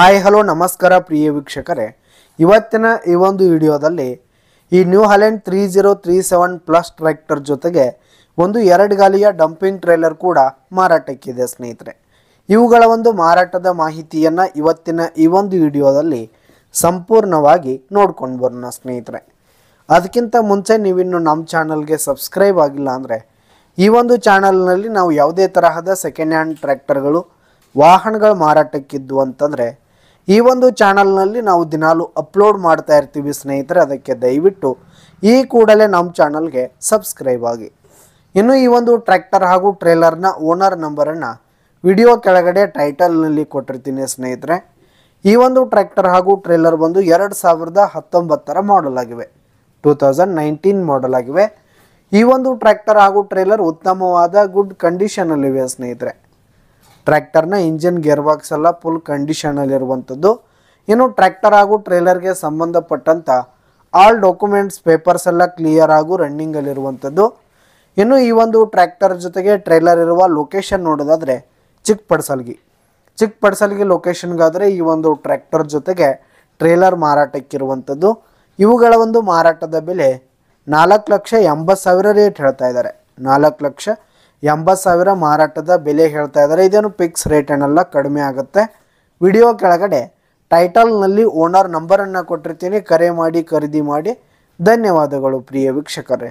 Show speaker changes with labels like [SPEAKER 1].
[SPEAKER 1] Hi hello ನಮಸ್ಕಾರ ಪ್ರಿಯ ವೀಕ್ಷಕರೇ, ಇವತ್ತಿನ ಈ ಒಂದು ವಿಡಿಯೋದಲ್ಲಿ ಈ ನ್ಯೂ ಹಾಲೆಂಡ್ 3037 ಪ್ಲಸ್ ಟ್ರ್ಯಾಕ್ಟರ್ ಜೊತೆಗೆ ಒಂದು 2 ಗಾಲಿಯ ಡಂಪಿಂಗ್ ಟ್ರೇಲರ್ ಕೂಡ ಮಾರಾಟಕ್ಕಿದೆ ಸ್ನೇಹಿತರೆ. ಇವುಗಳ ಒಂದು ಮಾರಾಟದ ಮಾಹಿತಿಯನ್ನು ಇವತ್ತಿನ ಈ ಒಂದು ವಿಡಿಯೋದಲ್ಲಿ ಸಂಪೂರ್ಣವಾಗಿ ನೋಡ್ಕೊಂಡು ಬರೋಣ ಸ್ನೇಹಿತರೆ. ಅದಕ್ಕಿಂತ ಮುಂಚೆ ನೀವಿನ್ನು ನಮ್ಮ ಚಾನಲ್ಗೆ ಸಬ್ಸ್ಕ್ರೈಬ್ ಆಗಿಲ್ಲ ಅಂದರೆ ಈ ಒಂದು ಚಾನಲ್ನಲ್ಲಿ ನಾವು ಯಾವುದೇ ತರಹದ ಸೆಕೆಂಡ್ ಹ್ಯಾಂಡ್ ಟ್ರ್ಯಾಕ್ಟರ್ಗಳು ವಾಹನಗಳ ಮಾರಾಟಕ್ಕಿದ್ದು ಅಂತಂದರೆ ಈ ಒಂದು ಚಾನಲ್ನಲ್ಲಿ ನಾವು ದಿನಾಲು ಅಪ್ಲೋಡ್ ಮಾಡ್ತಾ ಇರ್ತೀವಿ ಸ್ನೇಹಿತರೆ. ಅದಕ್ಕೆ ದಯವಿಟ್ಟು ಈ ಕೂಡಲೇ ನಮ್ಮ ಚಾನಲ್ಗೆ ಸಬ್ಸ್ಕ್ರೈಬ್ ಆಗಿ. ಇನ್ನು ಈ ಒಂದು ಟ್ರ್ಯಾಕ್ಟರ್ ಹಾಗೂ ಟ್ರೇಲರ್ನ ಓನರ್ ನಂಬರನ್ನು ವಿಡಿಯೋ ಕೆಳಗಡೆ ಟೈಟಲ್ನಲ್ಲಿ ಕೊಟ್ಟಿರ್ತೀನಿ ಸ್ನೇಹಿತರೆ. ಈ ಒಂದು ಟ್ರ್ಯಾಕ್ಟರ್ ಹಾಗೂ ಟ್ರೇಲರ್ ಬಂದು 2019 ಮಾಡಲ್ ಆಗಿವೆ, 2019 ಮಾಡಲ್ ಆಗಿವೆ. ಈ ಒಂದು ಟ್ರ್ಯಾಕ್ಟರ್ ಹಾಗೂ ಟ್ರೇಲರ್ ಉತ್ತಮವಾದ ಗುಡ್ ಕಂಡೀಷನಲ್ಲಿವೆ ಸ್ನೇಹಿತರೆ. ಟ್ರ್ಯಾಕ್ಟರ್ನ ಇಂಜಿನ್ ಗೇರ್ ಬಾಕ್ಸ್ ಎಲ್ಲ ಫುಲ್ ಕಂಡೀಷನಲ್ಲಿರುವಂಥದ್ದು. ಇನ್ನು ಟ್ರ್ಯಾಕ್ಟರ್ ಹಾಗೂ ಟ್ರೇಲರ್ಗೆ ಸಂಬಂಧಪಟ್ಟಂಥ ಆಲ್ ಡಾಕ್ಯುಮೆಂಟ್ಸ್ ಪೇಪರ್ಸ್ ಎಲ್ಲ ಕ್ಲಿಯರ್ ಹಾಗೂ ರನ್ನಿಂಗಲ್ಲಿರುವಂಥದ್ದು. ಇನ್ನು ಈ ಒಂದು ಟ್ರ್ಯಾಕ್ಟರ್ ಜೊತೆಗೆ ಟ್ರೇಲರ್ ಇರುವ ಲೊಕೇಶನ್ ನೋಡೋದಾದರೆ ಚಿಕ್ಕಪಡಸಲ್ಗಿ ಲೊಕೇಶನ್ಗಾದರೆ ಈ ಒಂದು ಟ್ರ್ಯಾಕ್ಟರ್ ಜೊತೆಗೆ ಟ್ರೇಲರ್ ಮಾರಾಟಕ್ಕಿರುವಂಥದ್ದು. ಇವುಗಳ ಒಂದು ಮಾರಾಟದ ಬೆಲೆ 4,80,000 ರೇಟ್ ಹೇಳ್ತಾ ಇದ್ದಾರೆ. 4,80,000 ಮಾರಾಟದ ಬೆಲೆ ಹೇಳ್ತಾ ಇದ್ದಾರೆ. ಇದೇನು ಫಿಕ್ಸ್ ರೇಟ್ ಏನಲ್ಲ, ಕಡಿಮೆ ಆಗುತ್ತೆ. ವಿಡಿಯೋ ಕೆಳಗಡೆ ಟೈಟಲ್ನಲ್ಲಿ ಓನರ್ ನಂಬರನ್ನು ಕೊಟ್ಟಿರ್ತೀನಿ, ಕರೆ ಮಾಡಿ ಖರೀದಿ ಮಾಡಿ. ಧನ್ಯವಾದಗಳು ಪ್ರಿಯ ವೀಕ್ಷಕರೇ.